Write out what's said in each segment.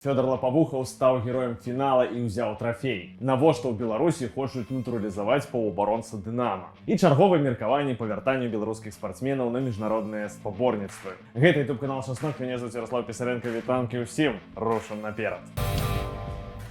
Фёдор Лапавухаў стаў героем фінала і ўзяў трафей. Навошта ў Беларусі хочуць натуралізаваць паўабаронца Дынама. І чарговае меркаванне па вяртанню беларускіх спартсменаў на міжнародныя спаборніцтвы. Гэта YouTube-канал Шаснок, мяне зовут Ярослав Пісаренко, вітанкі ўсім, рушым наперад.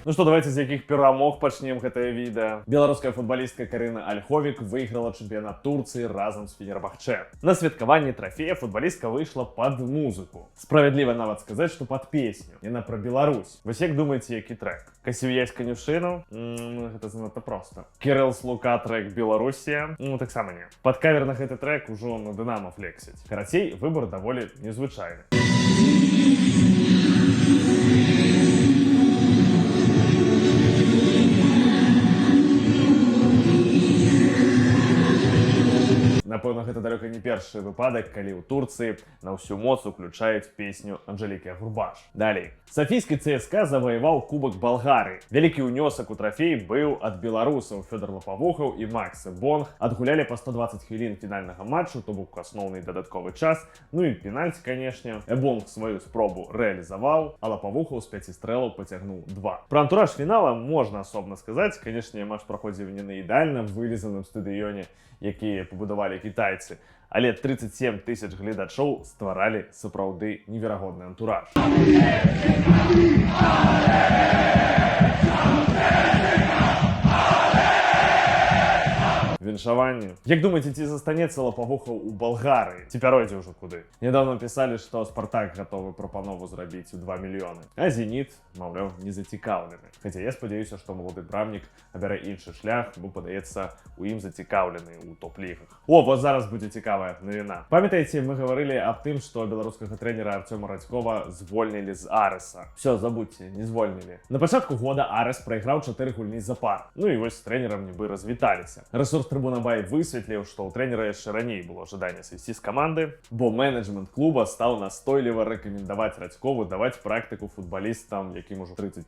Ну что, давайте з якіх перамог пачнем гэтае відэа. Беларуская футбалістка Карына Ольховік выйграла чэмпіянат Турцыі разам з Фенербахчэ. На святкаванні трафея футбалістка выйшла пад музыку. Справядліва нават сказаць, што пад песню. Яна пра Беларусь. Вось як думаеце, які трэк? Касів'ясь канюшыну? Гэта занадта проста. Кірыл Слука трэк Беларусія? Таксама не. Пад кавер на гэты трэк ужо на Дынамо флексіць. Карацей, выбар даволі незвычайны. Напэўна, гэта далёка не першы выпадак, калі ў Турцыі на ўсю моц уключаюць песню Анжэлікі Агурбаш. Далей. Сафійскі ЦСКА заваяваў Кубак Балгарыі. Вялікі ўнёсак у трафей быў ад беларусаў. Фёдор Лапавухаў і Макс Бонг адгулялі па 120 хвілін фінальнага матчу, то бок асноўны дадатковы час. Ну і пенальці, канешне. Бонг сваю спробу рэалізаваў, а Лапавухаў з 5 стрэлаў пацягнуў 2. Пра антураж фінала можна асобна сказаць. Канешне, матч праходзіў не на ідэальна вылізаным стадыёне, якія пабудавалі кітайцы, але 37 тысяч гледачоў стваралі сапраўды неверагодны антураж. Віншаванне. Як думаеце, ці застанецца Лапавухаў у Балгарыі? Ці пяройдзе ўжо куды? Нядаўна пісалі, што Спартак гатовы прапанову зрабіць у 2 мільёны. А Зеніт, маўляў, не зацікаўлены. Хаця я спадзяюся, што малады брамнік абярэ іншы шлях, бо, падаецца, у ім зацікаўлены ў топ-лігах. О, вот зараз будзе цікавая навіна. Памятаеце, мы гаварылі аб тым, што беларускага трэнера Артёма Радзькова звольнілі з Арэса. Всё, забудьце, не звольнілі. На пачатку года Арэс прайграў 4 гульні запар. Ну і вось з трэнерам нібы развіталіся. Рэсурс Трибуна Бай высветліў, што ў трэнера яшчэ раней было жаданне сысці з каманды, бо менеджмент клуба стаў настойліва рэкамендаваць Радзькову даваць практыку футбалістам, якім ужо 30+,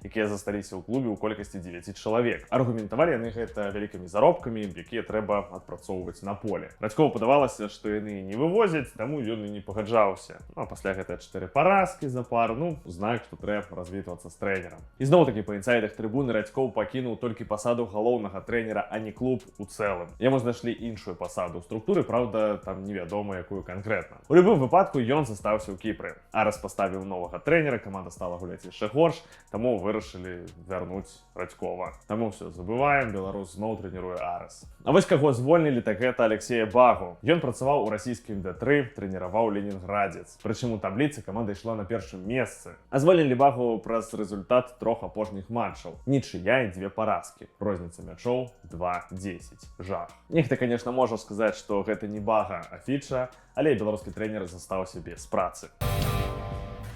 якія засталіся ў клубе ў колькасці 9 чалавек. Аргументавалі яны гэта вялікімі заробкамі, якія трэба адпрацоўваць на поле. Радзькову падавалася, што яны не вывозяць, таму ён і не пагаджаўся. Ну, а пасля гэтыя 4 паразкі запар, знак, што трэба развітвацца з трэнерам. І зноў-такі па інсайдах трыбуны Радзькоў пакінуў толькі пасаду галоўнага трэнера, а не клуб у цэлым. Яму знайшлі іншую пасаду ў структуры, праўда, там невядома, якую канкрэтна. У любым выпадку ён застаўся ў Кіпры. Арэс паставіў новага трэнера, каманда стала гуляць яшчэ горш, таму вырашылі вярнуць Радзькова. Таму ўсё, забываем, беларус зноў трэніруе Арэс. А вось каго звольнілі, так гэта Алексея Багу. Ён працаваў у расійскім Д3, трэніраваў Ленінградзец. Прычым у табліцы каманда ішла на першым месцы. А звольнілі Багу праз рэзультат 3 апошніх матчаў. Нічыя і 2 паразкі. Розніца мячоў 2-10. Жах. Нехта, конечно, можа сказаць, што гэта не Бага, а фіча, але беларускі трэнер застаўся без працы.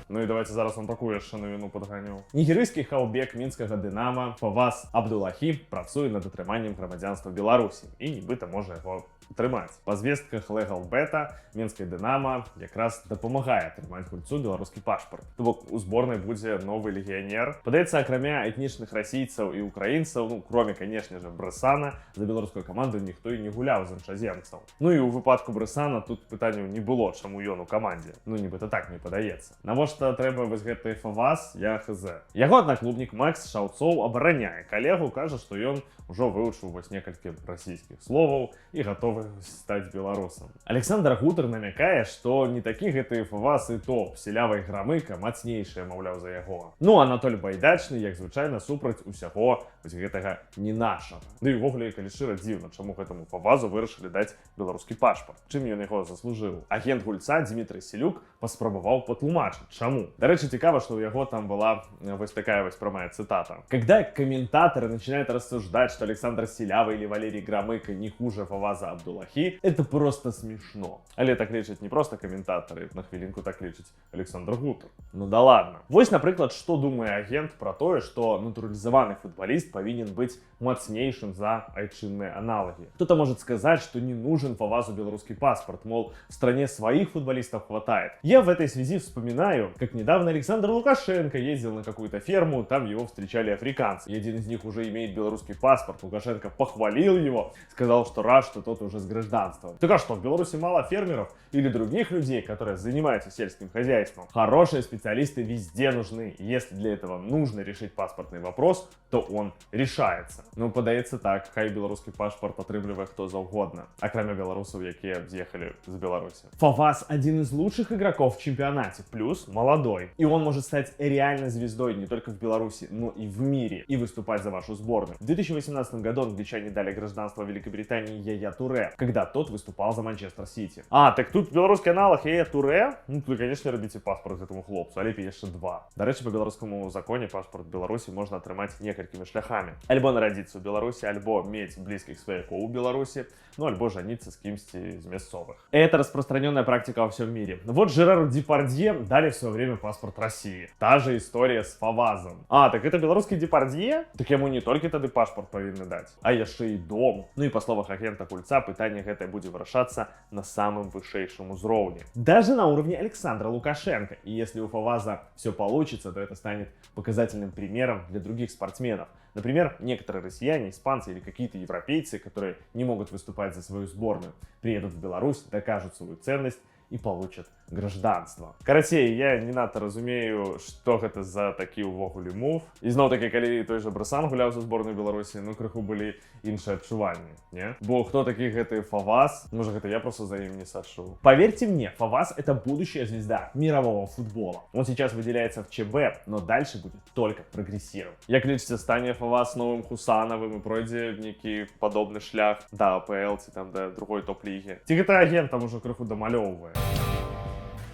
Ну і давайте зараз вам такую яшчэ навіну падганю. Нігерыйскі хаўбек мінскага Дынама Фаваз Абдулахі працуе над атрыманнем грамадзянства Беларусі і нібыта можа яго атрымаць. Па звестках Legal Beta мінская Дынама якраз дапамагае атрымаць гульцу беларускі пашпарт. То бок у зборнай будзе новы легіянер. Падаецца, акрамя этнічных расійцаў і украінцаў, кроме, конечно же, Брысана, за беларускую каманду ніхто і не гуляў з іншаземцаў. Ну і ў выпадку Брысана тут пытанняў не было, чаму ён у камандзе. Ну нібыта так мне падаецца. Навошта трэба вось гэты Фаваз, я хз. Яго аднаклубнік Макс Шаўцоў абараняе калегу, кажа, што ён ужо вывучыў вось некалькі расійскіх словаў і гатовы стаць беларусам. Александр Гутар намякае, што не такі гэты Фаваз і топ, селявай грамыка мацнейшая, маўляў, за яго. Ну, Анатоль Байдачны, як звычайна, супраць усяго вось гэтага не нашага. Ды і ўвогуле, калі шчыра, дзіўна, чаму гэтаму Фавазу вырашылі даць беларускі пашпарт. Чым ён яго заслужыў? Агент гульца Дмітрый Селюк паспрабаваў патлумачыць, чаму. Дарэчы, цікава, што ў яго там была вось такая вось прамая цытата. Когда комментаторы начинают рассуждать, что Александр Селява или Валерий Громыко не хуже Фаваза Абдулахи, это просто смешно. Але так лічаць не просто комментаторы, на хвілінку так лічыць Александр Гутар. Ну да ладно. Вось, напрыклад, што думае агент пра тое, што натуралізаваны футболіст павінен быць мацнейшым за айчынныя аналагі. Кто-то может сказать, что не нужен Фавазу белорусский паспорт, мол, в стране своих футболистов хватает. Я в этой связи вспоминаю, как недавно Александр Лукашенко ездил на какую-то ферму, там его встречали африканцы. И один из них уже имеет белорусский паспорт. Лукашенко похвалил его, сказал, что рад, что тот уже уже с гражданством. Так а что, в Беларуси мало фермеров или других людей, которые занимаются сельским хозяйством? Хорошие специалисты везде нужны. Если для этого нужно решить паспортный вопрос, то он решается. Ну, подаецца так, хай беларускі пашпарт атрымлівае хто заўгодна, акрамя беларусаў, якія з'ехалі з Беларуси. Фаваз один из лучших игроков в чемпионате, плюс молодой. И он может стать реальной звездой не только в Беларуси, но и в мире, и выступать за вашу сборную. В 2018 году англичане дали гражданство Великобритании Яя Туре, когда тот выступал за Манчестер Сити. А, так тут белорусский аналог Яя Туре? Ну, вы, конечно, робите паспорт этому хлопцу, а лепей яшчэ два. До речі, по белорусскому законе паспорт Беларуси можно атрымаць некалькімі шляхами. Альбо народиться в Беларуси, альбо мець близких сваякоў у Беларуси, ну, альбо жениться с кем-то из местных. Это распространенная практика во всем мире. Вот Жерару Депардье дали в свое время паспорт России. Та же история с Фавазом. А, так это белорусский Депардье? Так ему не только тады паспорт повинны дать, а яшчэ и дом. Ну и по словах агента Кульца, пытание гэта будет вырашацца на самом высшейшем уровне. Даже на уровне Александра Лукашенко. И если у Фаваза все получится, то это станет показательным примером для других спортсменов. Например, некоторые россияне, испанцы или какие-то европейцы, которые не могут выступать за свою сборную, приедут в Беларусь, докажут свою ценность и получат гражданство. Карацей, я не надто разумею, что гэта за такі ўвогуле мув. І зноў таки, калі той же Брасан гуляў за зборную Беларусі, ну крыху былі іншыя адчуванні, не? Бо хто такі гэты Фаваз? Можа, гэта я просто за ім не сачу. Поверьте мне, Фаваз — это будущая звезда мирового футбола. Он сейчас выделяется в ЧБ, но дальше будет только прогрессировать. Як лічыце, стане Фаваз новым Хусановым і пройдзе нейкі падобны шлях да АПЛ ці там да другой топ-лігі? Ці гэта агент там ужо крыху дамалёўвае?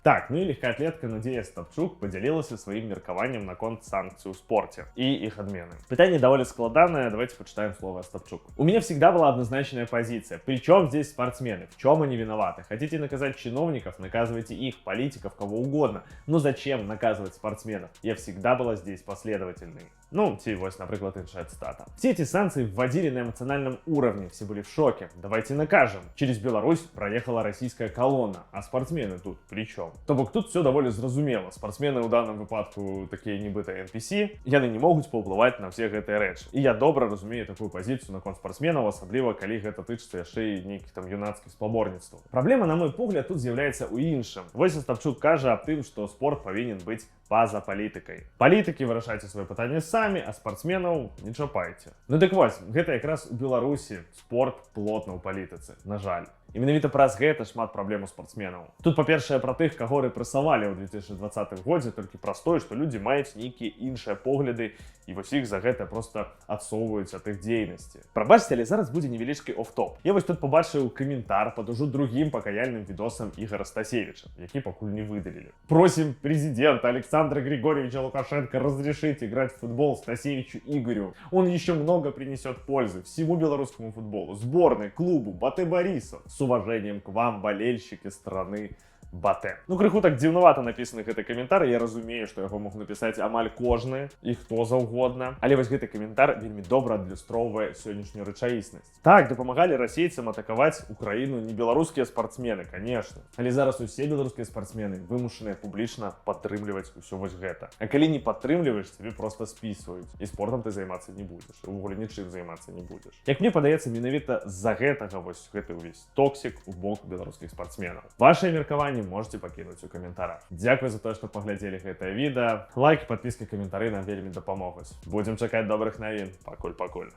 Так, ну и легкоатлетка Надія Стапчук поделилась своим меркаваннем на конт санкций в спорте и их отмены. Питание довольно складанное, давайте почитаем слово Стапчук. У меня всегда была однозначная позиция. Причем здесь спортсмены? В чем они виноваты? Хотите наказать чиновников? Наказывайте их, политиков, кого угодно. Но зачем наказывать спортсменов? Я всегда была здесь последовательной. Ну, ці вось, например, іншая цитата. Все эти санкции вводили на эмоциональном уровне, все были в шоке. Давайте накажем. Через Беларусь проехала российская колонна, а спортсмены тут при чем? То бок тут все даволі зразумела. Спортсмены ў данном выпадку такія нібыта NPC, яны не могуць паўплываць на все гэтыя рэчы. І я добра разумею такую пазіцыю наконт спортсменаў, асабліва калі гэта тычыцца яшчэ і нейкіх там юнацкіх спаборніцтваў. Праблема, на мой погляд, тут з'яўляецца ў іншым. Вось Стапчук кажа аб тым, што спорт павінен быць па-за палітыкай. Палітыкі вырашайце свае пытанні самі, а спортсменаў не чапайце. Ну дык вось, гэта якраз у Беларусі спорт плотна ў палітыцы, на жаль. І менавіта праз гэта шмат праблем у спортсменаў. Тут, па-першае, пра тых, каго рэпрэсавалі ў 2020 годзе, толькі праз тое, што людзі маюць нейкія іншыя погляды, і вось іх за гэта проста адсоўваюць ад іх дзейнасці. Прабачце, але зараз будзе невялічкі оф-топ. Я вось тут побачыў каментар пад ужо другім пакаяльным відосам Ігора Стасевича, які пакуль не выдалілі. Просим президента Александра Григорьевича Лукашенко разрешить играть в футбол Стасевичу Игорю. Он еще много принесет пользы всему белорусскому футболу, сборной, клубу, Батэ Борисов. С уважением к вам, болельщики страны Батэ. Ну, крыху так дзіўнавата напісаны гэты каментар, я разумею, што яго мог напісаць амаль кожны і хто заўгодна. Але вось гэты каментар вельмі добра адлюстроўвае сённяшнюю рэчаіснасць. Так, дапамагалі расейцам атакаваць Украіну не беларускія спартсмены, конечно. Але зараз усе беларускія спартсмены вымушаныя публічна падтрымліваць усё вось гэта. А калі не падтрымліваеш, цябе проста спісваюць. І спортам ты займацца не будзеш. І ўвогуле нічым займацца не будзеш. Як мне падаецца, менавіта з-за гэтага вось гэты ўвесь токсік у бок беларускіх спартсменаў. Вашае меркаванне можете пакінуць у каментарах. Дзякуй за то, што паглядзелі гэтае відэа. Лайки, подпіски, каментары нам вельмі дапамогуць. Будзем чакаць добрых навін. Пакуль.